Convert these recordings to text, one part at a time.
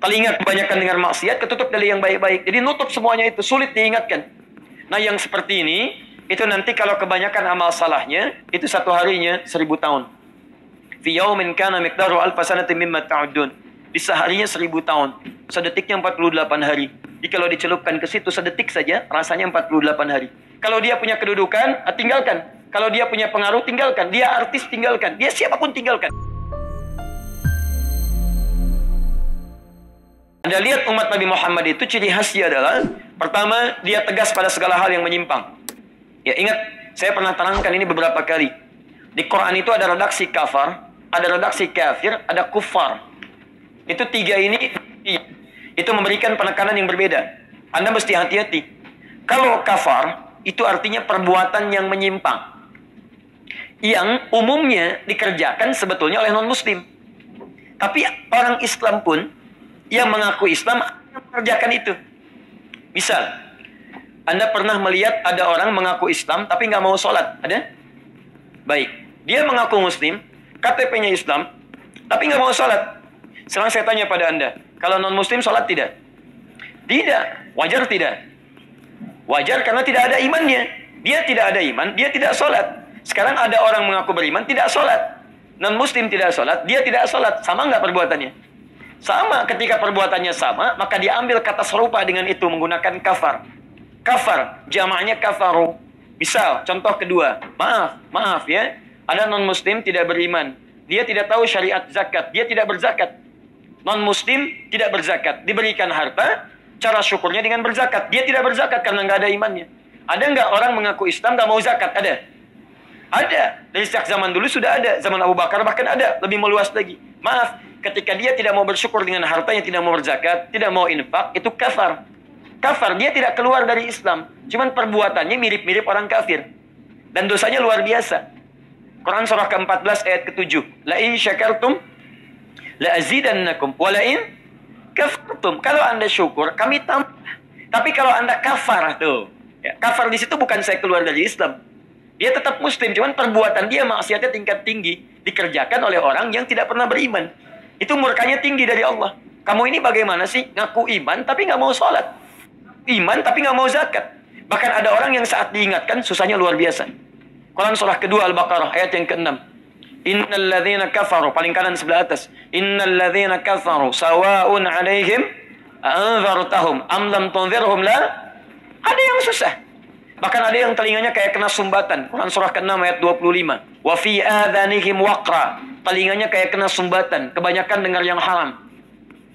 Telinga kebanyakan dengar maksiat, ketutup dari yang baik-baik. Jadi nutup semuanya itu, sulit diingatkan. Nah yang seperti ini, itu nanti kalau kebanyakan amal salahnya, itu satu harinya 1000 tahun. Fi yaumin kana miqdaru alfa sanatin mimma ta'udun. Di seharinya 1000 tahun. Sedetiknya 48 hari. Jadi kalau dicelupkan ke situ sedetik saja, rasanya 48 hari. Kalau dia punya kedudukan, tinggalkan. Kalau dia punya pengaruh, tinggalkan. Dia artis, tinggalkan. Dia siapapun, tinggalkan. Anda lihat umat Nabi Muhammad itu ciri khasnya adalah, pertama, dia tegas pada segala hal yang menyimpang. Ya, ingat, saya pernah terangkan ini beberapa kali. Di Quran itu ada redaksi kafar, ada redaksi kafir, ada kufar. Itu tiga ini, itu memberikan penekanan yang berbeda. Anda mesti hati-hati. Kalau kafar, itu artinya perbuatan yang menyimpang. Yang umumnya dikerjakan sebetulnya oleh non-muslim. Tapi orang Islam pun, yang mengaku Islam mengerjakan itu. Misal, Anda pernah melihat ada orang mengaku Islam tapi nggak mau sholat, ada? Baik, dia mengaku Muslim, KTP-nya Islam, tapi nggak mau sholat. Sekarang saya tanya pada Anda, kalau non-Muslim sholat tidak? Tidak, wajar tidak? Wajar karena tidak ada imannya. Dia tidak ada iman, dia tidak sholat. Sekarang ada orang mengaku beriman, tidak sholat. Non-Muslim tidak sholat, dia tidak sholat. Sama nggak perbuatannya? Sama, ketika perbuatannya sama, maka diambil kata serupa dengan itu menggunakan kafar. Kafar, jamaknya kafaru. Misal, contoh kedua, maaf ya, ada non-muslim tidak beriman. Dia tidak tahu syariat zakat, dia tidak berzakat. Non-muslim tidak berzakat, diberikan harta, cara syukurnya dengan berzakat. Dia tidak berzakat karena nggak ada imannya. Ada nggak orang mengaku Islam nggak mau zakat? Ada. Ada. Dari sejak zaman dulu sudah ada. Zaman Abu Bakar bahkan ada. Lebih meluas lagi. Maaf, ketika dia tidak mau bersyukur dengan hartanya, tidak mau berzakat, tidak mau infak, itu kafar. Kafar, dia tidak keluar dari Islam. Cuman perbuatannya mirip-mirip orang kafir. Dan dosanya luar biasa. Quran surah ke-14 ayat ke-7. La in syakartum la azidannakum wa la in kafartum. Kalau Anda syukur, kami tambah. Tapi kalau Anda kafar tuh, ya, kafar di situ bukan saya keluar dari Islam. Dia tetap muslim, cuman perbuatan dia maksiatnya tingkat tinggi, dikerjakan oleh orang yang tidak pernah beriman. Itu murkanya tinggi dari Allah. Kamu ini bagaimana sih? Ngaku iman tapi nggak mau sholat. Iman tapi nggak mau zakat. Bahkan ada orang yang saat diingatkan susahnya luar biasa. Quran surah kedua Al-Baqarah ayat yang ke-6. Innal ladzina kafaru, paling kanan sebelah atas. Innal ladzina kafaru sawa'un 'alaihim anzartahum am lam tunzirhum la. Ada yang susah. Bahkan ada yang telinganya kayak kena sumbatan. Quran surah ke-6 ayat 25. Wa fi adhanihim waqra. Telinganya kayak kena sumbatan. Kebanyakan dengar yang haram.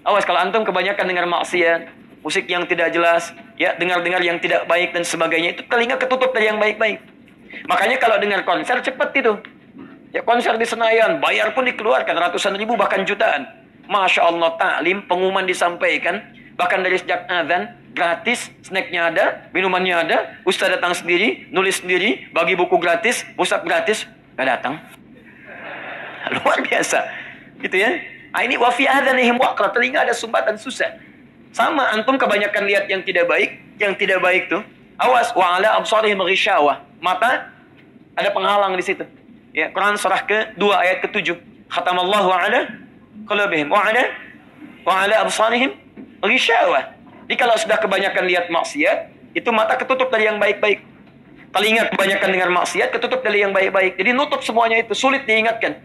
Awas kalau antum kebanyakan dengar maksiat, musik yang tidak jelas, ya, dengar-dengar yang tidak baik dan sebagainya, itu telinga ketutup dari yang baik-baik. Makanya kalau dengar konser cepat itu. Ya, konser di Senayan, bayar pun dikeluarkan ratusan ribu bahkan jutaan. Masya Allah, taklim, pengumuman disampaikan, bahkan dari sejak azan gratis, snacknya ada, minumannya ada, ustaz datang sendiri, nulis sendiri, bagi buku gratis, pusat gratis, nggak datang. Luar biasa, gitu ya. Nah, ini wafi adhanihim waqra, telinga ada sumbatan, susah. Sama, antum kebanyakan lihat yang tidak baik tuh. Awas, wa ala absarihim ghishawah, mata ada penghalang di situ. Ya, Quran surah ke-2 ayat ke-7. Khatamallahu ala qulubihim wa ala absarihim ghishawah. Jadi kalau sudah kebanyakan lihat maksiat, itu mata ketutup dari yang baik-baik. Telinga kebanyakan dengar maksiat, ketutup dari yang baik-baik. Jadi nutup semuanya itu, sulit diingatkan.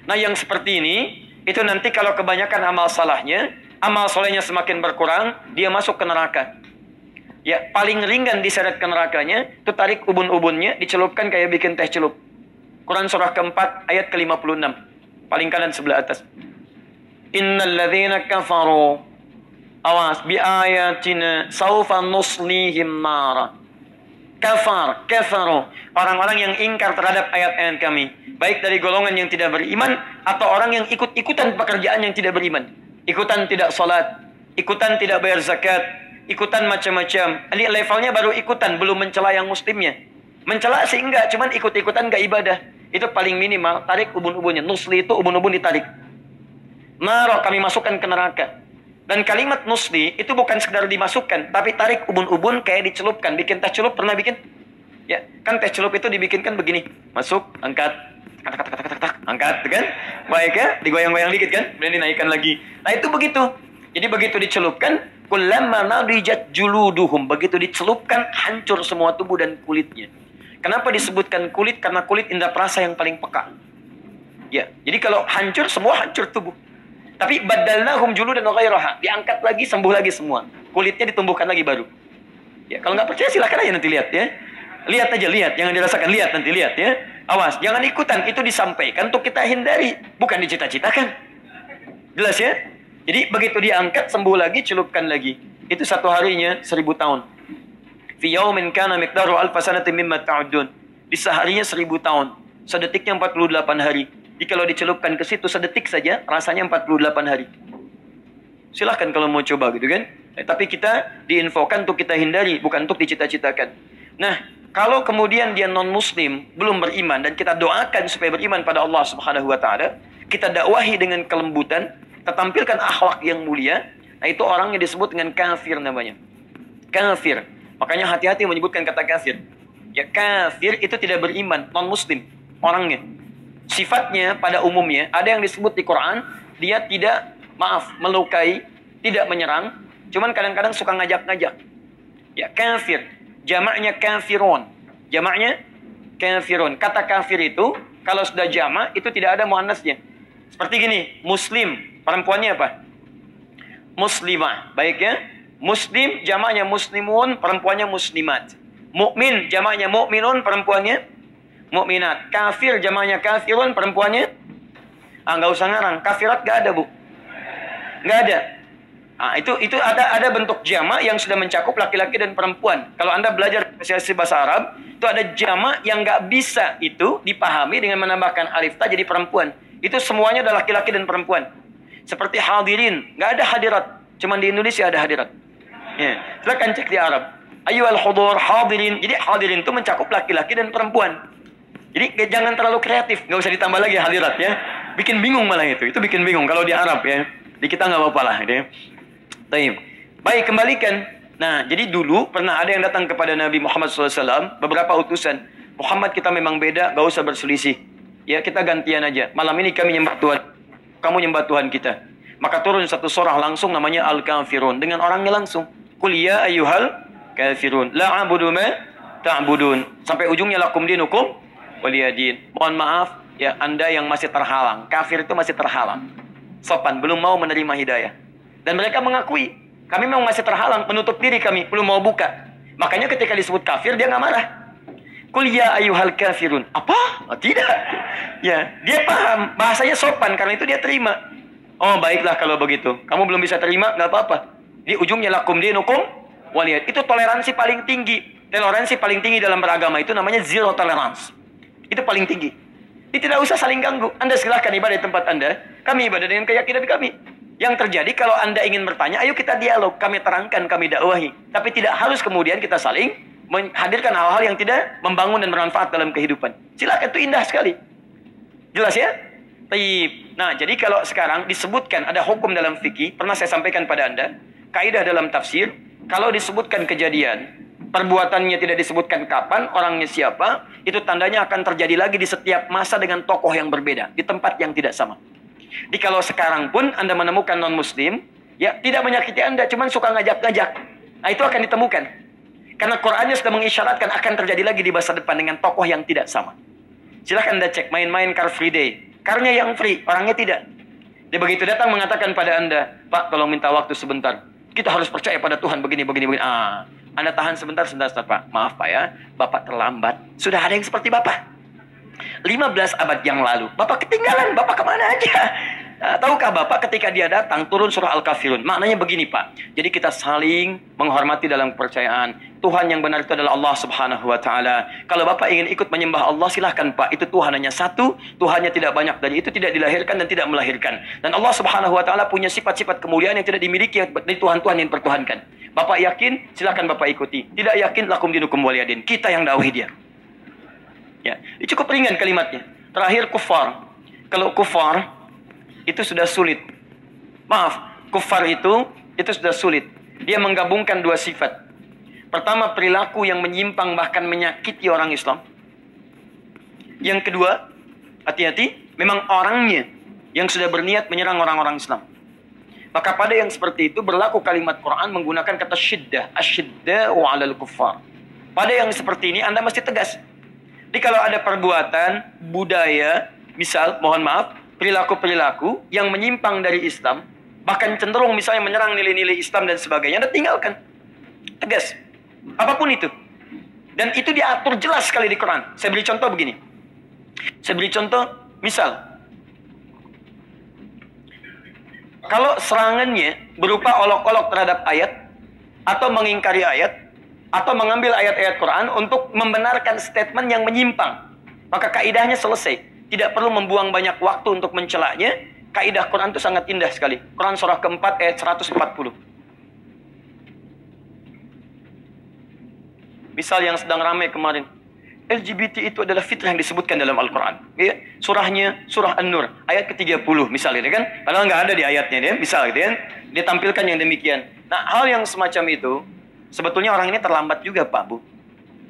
Nah yang seperti ini, itu nanti kalau kebanyakan amal salahnya, amal solehnya semakin berkurang, dia masuk ke neraka. Ya, paling ringan diseret ke nerakanya, itu tarik ubun-ubunnya, dicelupkan kayak bikin teh celup. Quran surah ke-4 ayat ke-56. Paling kanan sebelah atas. Innal ladzina kafaru, awas, bi ayatina saufa nuslihim nara. Kafaru, orang-orang yang ingkar terhadap ayat-ayat kami, baik dari golongan yang tidak beriman atau orang yang ikut-ikutan pekerjaan yang tidak beriman, ikutan tidak sholat, ikutan tidak bayar zakat, ikutan macam-macam. Ini levelnya baru ikutan, belum mencela yang muslimnya. Mencela sih enggak, cuman ikut-ikutan enggak ibadah. Itu paling minimal, tarik ubun-ubunnya. Nusli itu ubun-ubun ditarik. Nara, kami masukkan ke neraka. Dan kalimat nusli itu bukan sekedar dimasukkan, tapi tarik ubun-ubun kayak dicelupkan. Bikin teh celup, pernah bikin? Ya, kan teh celup itu dibikinkan begini. Masuk, angkat, angkat, kan? Baik ya, digoyang-goyang dikit kan? Kemudian dinaikkan lagi. Nah itu begitu. Jadi begitu dicelupkan, kullama nadijat juluduhum, begitu dicelupkan hancur semua tubuh dan kulitnya. Kenapa disebutkan kulit? Karena kulit indera perasa yang paling peka. Ya, jadi kalau hancur semua hancur tubuh. Tapi badalnahum juludan ghairaha, diangkat lagi, sembuh lagi semua. Kulitnya ditumbuhkan lagi baru. Ya, kalau nggak percaya silakan aja nanti lihat ya. Lihat aja, lihat, jangan dirasakan, lihat nanti lihat ya. Awas, jangan ikutan, itu disampaikan untuk kita hindari, bukan dicita-citakan. Jelas ya? Jadi begitu diangkat, sembuh lagi, celupkan lagi. Itu satu harinya 1000 tahun. Fi yaumin kana miqdaru alfa sanatin mimma ta'udun. Di seharinya 1000 tahun. Sedetiknya 48 hari. Jadi kalau dicelupkan ke situ sedetik saja, rasanya 48 hari. Silahkan kalau mau coba gitu kan. Tapi kita diinfokan untuk kita hindari, bukan untuk dicita-citakan. Nah, kalau kemudian dia non-muslim, belum beriman, dan kita doakan supaya beriman pada Allah Subhanahu wa Ta'ala, kita dakwahi dengan kelembutan, kita tampilkan akhlak yang mulia, nah itu orangnya disebut dengan kafir namanya. Kafir. Makanya hati-hati menyebutkan kata kafir. Ya, kafir itu tidak beriman, non-muslim orangnya. Sifatnya pada umumnya, ada yang disebut di Quran, dia tidak, melukai, tidak menyerang, cuman kadang-kadang suka ngajak-ngajak. Ya, kafir. Jamaknya kafirun. Jamaknya kafirun. Kata kafir itu, kalau sudah jamak, itu tidak ada muannasnya. Seperti gini, muslim, perempuannya apa? Muslimah. Baik ya. Muslim, jamaknya muslimun, perempuannya muslimat. Mukmin, jamaknya mukminun, perempuannya mukminat. Kafir, jamaknya kafirun, perempuannya nggak usah ngarang. Kafirat nggak ada, Bu. Nggak ada. Nah, itu ada bentuk jamak yang sudah mencakup laki-laki dan perempuan. Kalau Anda belajar spesialisasi bahasa Arab, itu ada jamak yang nggak bisa itu dipahami dengan menambahkan alif ta jadi perempuan. Itu semuanya adalah laki-laki dan perempuan. Seperti hadirin, nggak ada hadirat. Cuman di Indonesia ada hadirat. Ya, silakan cek di Arab. Ayyuhal hudur hadirin. Jadi hadirin itu mencakup laki-laki dan perempuan. Jadi jangan terlalu kreatif, nggak usah ditambah lagi hadirat ya. Bikin bingung malah itu bikin bingung kalau di Arab ya. Di kita nggak apa-apa lah ya. Baik, kembalikan. Nah, jadi dulu pernah ada yang datang kepada Nabi Muhammad SAW, beberapa utusan. Muhammad, kita memang beda, gak usah berselisih. Ya, kita gantian aja. Malam ini kami nyembah Tuhan, kamu nyembah Tuhan kita. Maka turun satu surah langsung namanya Al-Kafirun. Dengan orangnya langsung. Qul ya ayyuhal kafirun. La a'budu ma ta'budun. Sampai ujungnya lakum dinukum waliyadin. Mohon maaf, ya Anda yang masih terhalang. Kafir itu masih terhalang. Sopan, belum mau menerima hidayah. Dan mereka mengakui, kami memang masih terhalang, menutup diri kami, belum mau buka. Makanya ketika disebut kafir, dia nggak marah. Qul ya ayyuhal kafirun. Apa? Oh, tidak. Ya, dia paham, bahasanya sopan, karena itu dia terima. Oh, baiklah kalau begitu. Kamu belum bisa terima, nggak apa-apa. Di ujungnya lakum dinukum waliyad. Itu toleransi paling tinggi. Toleransi paling tinggi dalam beragama itu namanya zero tolerance. Itu paling tinggi. Ini tidak usah saling ganggu. Anda silahkan ibadah di tempat Anda. Kami ibadah dengan keyakinan kami. Yang terjadi kalau Anda ingin bertanya, ayo kita dialog, kami terangkan, kami dakwahi. Tapi tidak harus kemudian kita saling menghadirkan hal-hal yang tidak membangun dan bermanfaat dalam kehidupan. Silakan, itu indah sekali. Jelas ya? Nah, jadi kalau sekarang disebutkan ada hukum dalam fikih, pernah saya sampaikan pada Anda, kaidah dalam tafsir, kalau disebutkan kejadian, perbuatannya tidak disebutkan kapan, orangnya siapa, itu tandanya akan terjadi lagi di setiap masa dengan tokoh yang berbeda, di tempat yang tidak sama. Jadi kalau sekarang pun Anda menemukan non-muslim, ya tidak menyakiti Anda, cuman suka ngajak-ngajak. Nah, itu akan ditemukan. Karena Qurannya sudah mengisyaratkan akan terjadi lagi di masa depan dengan tokoh yang tidak sama. Silahkan Anda cek, main-main Car Free Day. Karnya yang free, orangnya tidak. Dia begitu datang mengatakan pada Anda, Pak, tolong minta waktu sebentar. Kita harus percaya pada Tuhan, begini. Anda tahan sebentar, Pak. Maaf Pak ya, Bapak terlambat. Sudah ada yang seperti Bapak. 15 abad yang lalu, Bapak ketinggalan, Bapak kemana aja? Tahukah Bapak ketika dia datang turun surah Al-Kafirun? Maknanya begini Pak, jadi kita saling menghormati dalam kepercayaan. Tuhan yang benar itu adalah Allah Subhanahu wa Ta'ala. Kalau Bapak ingin ikut menyembah Allah, silahkan Pak. Itu Tuhan hanya satu, Tuhannya tidak banyak, dan itu tidak dilahirkan dan tidak melahirkan. Dan Allah Subhanahu wa Ta'ala punya sifat-sifat kemuliaan yang tidak dimiliki dari Tuhan-Tuhan yang dipertuhankan. Bapak yakin, silahkan Bapak ikuti. Tidak yakin, lakum dinukum waliyadin. Kita yang dakwahi dia. Ya, ini cukup ringan kalimatnya. Terakhir kufar. Kalau kufar itu sudah sulit. Maaf, kufar itu sudah sulit. Dia menggabungkan dua sifat. Pertama, perilaku yang menyimpang bahkan menyakiti orang Islam. Yang kedua, hati-hati, memang orangnya yang sudah berniat menyerang orang-orang Islam. Maka pada yang seperti itu berlaku kalimat Quran menggunakan kata syiddah. Asyidda'u 'alal kuffar. Pada yang seperti ini Anda mesti tegas. Jadi kalau ada perbuatan, budaya, misal, mohon maaf, perilaku-perilaku yang menyimpang dari Islam, bahkan cenderung misalnya menyerang nilai-nilai Islam dan sebagainya, Anda tinggalkan. Tegas. Apapun itu. Dan itu diatur jelas sekali di Quran. Saya beri contoh begini. Saya beri contoh, misal, kalau serangannya berupa olok-olok terhadap ayat, atau mengingkari ayat, atau mengambil ayat-ayat Quran untuk membenarkan statement yang menyimpang, maka kaidahnya selesai. Tidak perlu membuang banyak waktu untuk mencelanya. Kaidah Quran itu sangat indah sekali. Quran surah keempat ayat 140. Misal yang sedang ramai kemarin, LGBT itu adalah fitrah yang disebutkan dalam Al-Quran. Ya, surahnya surah An-Nur ayat ke-30 misalnya kan. Padahal nggak ada di ayatnya dia, misal gitu kan. Dia tampilkan yang demikian. Nah, hal yang semacam itu sebetulnya orang ini terlambat juga, Pak Bu.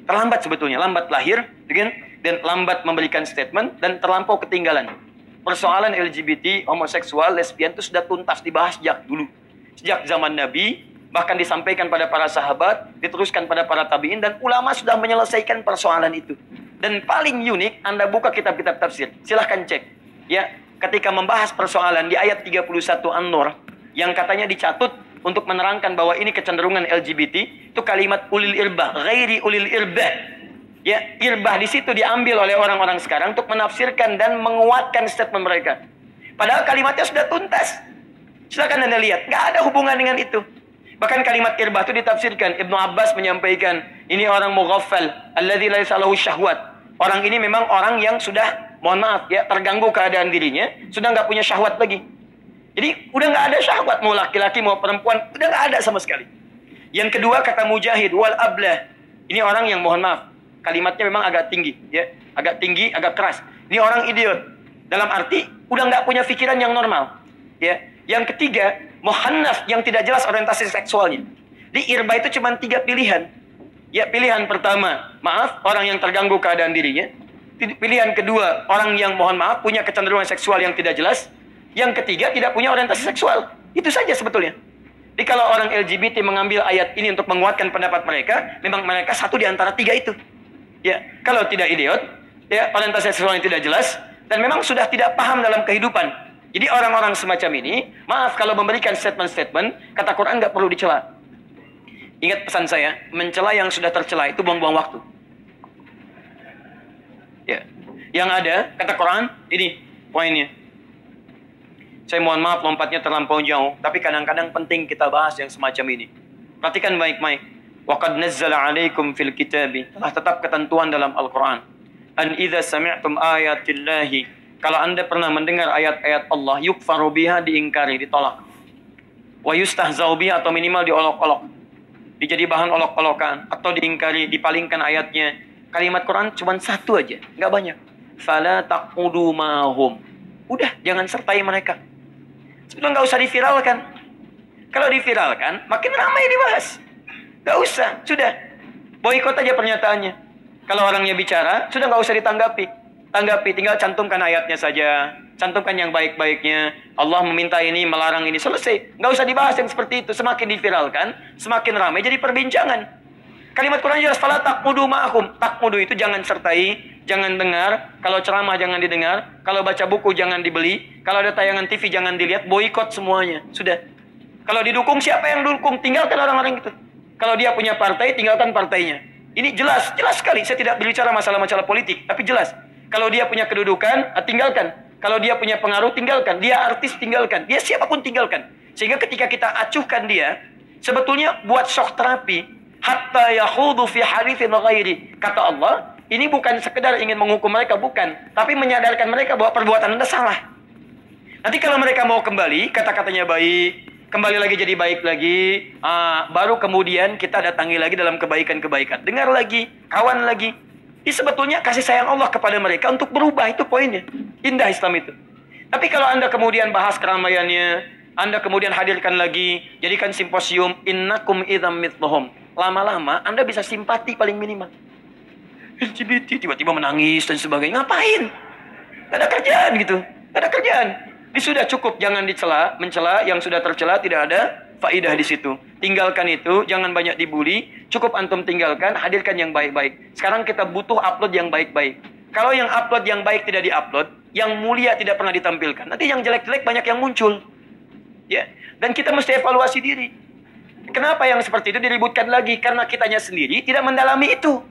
Terlambat sebetulnya, lambat lahir, kan? Dan lambat memberikan statement dan terlampau ketinggalan. Persoalan LGBT, homoseksual, lesbian itu sudah tuntas dibahas sejak dulu. Sejak zaman Nabi, bahkan disampaikan pada para sahabat, diteruskan pada para tabi'in, dan ulama sudah menyelesaikan persoalan itu. Dan paling unik, Anda buka kitab-kitab tafsir. Silahkan cek. Ya, ketika membahas persoalan di ayat 31 An-Nur, yang katanya dicatut untuk menerangkan bahwa ini kecenderungan LGBT, itu kalimat ulil irbah, ghairi ulil irbah. Ya, irbah di situ diambil oleh orang-orang sekarang untuk menafsirkan dan menguatkan statement mereka. Padahal kalimatnya sudah tuntas. Silakan Anda lihat, nggak ada hubungan dengan itu. Bahkan kalimat irbah itu ditafsirkan. Ibnu Abbas menyampaikan, ini orang mughaffal, alladzi laisa lahu syahwat. Orang ini memang orang yang sudah, mohon maaf ya, terganggu keadaan dirinya, sudah nggak punya syahwat lagi. Jadi udah nggak ada syahwat, mau laki-laki mau perempuan, udah nggak ada sama sekali. Yang kedua kata Mujahid, wal ablah. Ini orang yang mohon maaf, kalimatnya memang agak tinggi, ya, agak tinggi, agak keras. Ini orang idiot. Dalam arti udah nggak punya pikiran yang normal. Ya. Yang ketiga, muhannaf yang tidak jelas orientasi seksualnya. Di irba itu cuma 3 pilihan. Ya, pilihan pertama, maaf, orang yang terganggu keadaan dirinya. Pilihan kedua, orang yang mohon maaf punya kecenderungan seksual yang tidak jelas. Yang ketiga, tidak punya orientasi seksual. Itu saja sebetulnya. Jadi kalau orang LGBT mengambil ayat ini untuk menguatkan pendapat mereka, memang mereka satu di antara 3 itu. Ya, kalau tidak idiot, ya, orientasi seksual yang tidak jelas, dan memang sudah tidak paham dalam kehidupan. Jadi orang-orang semacam ini, maaf kalau memberikan statement-statement, kata Quran nggak perlu dicela. Ingat pesan saya, mencela yang sudah tercela itu buang-buang waktu. Ya, yang ada, kata Quran, ini poinnya. Saya mohon maaf lompatnya terlampau jauh, tapi kadang-kadang penting kita bahas yang semacam ini. Perhatikan baik-baik. وَقَدْ نَزَّلَ عَلَيْكُمْ فِي الْكِتَابِ. Telah tetap ketentuan dalam Al-Quran. أَنْ إِذَا سَمِعْتُمْ آيَاتِ اللَّهِ. Kalau Anda pernah mendengar ayat-ayat Allah, yukfaru biha, diingkari, ditolak. Wa yustahzau biha, atau minimal diolok-olok. Dijadi bahan olok-olokan, atau diingkari, dipalingkan ayatnya. Kalimat Quran cuma satu aja, nggak banyak. Fala taqudu mahum. Udah, jangan sertai mereka. Sebetulnya nggak usah diviralkan. Kalau diviralkan, makin ramai dibahas. Nggak usah, sudah. Boikot aja pernyataannya. Kalau orangnya bicara, sudah nggak usah ditanggapi. Tanggapi, tinggal cantumkan ayatnya saja. Cantumkan yang baik-baiknya. Allah meminta ini, melarang ini. Selesai. Nggak usah dibahas yang seperti itu. Semakin diviralkan, semakin ramai jadi perbincangan. Kalimat Quran jelas, fala taqmudu ma'akum. Taqmudu itu jangan sertai, jangan dengar. Kalau ceramah jangan didengar. Kalau baca buku jangan dibeli. Kalau ada tayangan TV jangan dilihat. Boikot semuanya. Sudah. Kalau didukung, siapa yang dukung? Tinggalkan orang-orang itu. Kalau dia punya partai, tinggalkan partainya. Ini jelas, jelas sekali. Saya tidak berbicara masalah-masalah politik, tapi jelas. Kalau dia punya kedudukan, tinggalkan. Kalau dia punya pengaruh, tinggalkan. Dia artis, tinggalkan. Dia siapapun, tinggalkan. Sehingga ketika kita acuhkan dia, sebetulnya buat shock terapi, hatta yakhudu fi haditsin ghairi. Kata Allah, ini bukan sekedar ingin menghukum mereka, bukan. Tapi menyadarkan mereka bahwa perbuatan Anda salah. Nanti kalau mereka mau kembali, kata-katanya baik, kembali lagi jadi baik lagi, baru kemudian kita datangi lagi dalam kebaikan-kebaikan. Dengar lagi, kawan lagi. Ini sebetulnya kasih sayang Allah kepada mereka untuk berubah, itu poinnya. Indah Islam itu. Tapi kalau Anda kemudian bahas keramaiannya, Anda kemudian hadirkan lagi, jadikan simposium, innakum idzam mithluhum. Lama-lama Anda bisa simpati paling minimal. LGBT tiba-tiba menangis dan sebagainya. Ngapain? Gak ada kerjaan gitu. Gak ada kerjaan. Ini sudah cukup, jangan dicela, mencela yang sudah tercela, tidak ada faidah di situ. Tinggalkan itu, jangan banyak dibully, cukup antum tinggalkan, hadirkan yang baik-baik. Sekarang kita butuh upload yang baik-baik. Kalau yang upload yang baik tidak diupload, yang mulia tidak pernah ditampilkan, nanti yang jelek-jelek banyak yang muncul. Ya, dan kita mesti evaluasi diri. Kenapa yang seperti itu diributkan lagi? Karena kitanya sendiri tidak mendalami itu.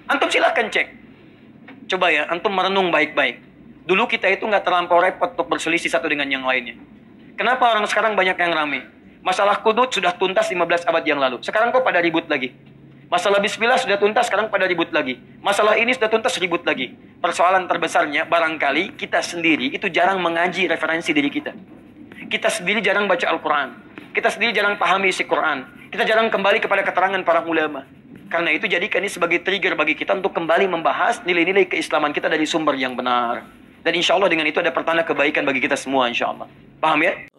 Antum silahkan cek. Coba ya, antum merenung baik-baik. Dulu kita itu nggak terlampau repot untuk berselisih satu dengan yang lainnya. Kenapa orang sekarang banyak yang rame? Masalah kudut sudah tuntas 15 abad yang lalu. Sekarang kok pada ribut lagi? Masalah bismillah sudah tuntas, sekarang pada ribut lagi. Masalah ini sudah tuntas, ribut lagi. Persoalan terbesarnya, barangkali kita sendiri itu jarang mengaji referensi diri kita. Kita sendiri jarang baca Al-Quran. Kita sendiri jarang pahami isi Quran. Kita jarang kembali kepada keterangan para ulama. Karena itu jadikan ini sebagai trigger bagi kita untuk kembali membahas nilai-nilai keislaman kita dari sumber yang benar. Dan insya Allah dengan itu ada pertanda kebaikan bagi kita semua insya Allah. Paham ya?